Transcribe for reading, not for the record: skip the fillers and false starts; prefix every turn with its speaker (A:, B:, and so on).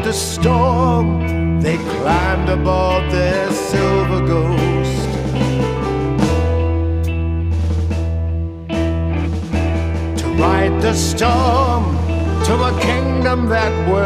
A: the storm, they climbed aboard their silver ghost. To ride the storm to a kingdom that will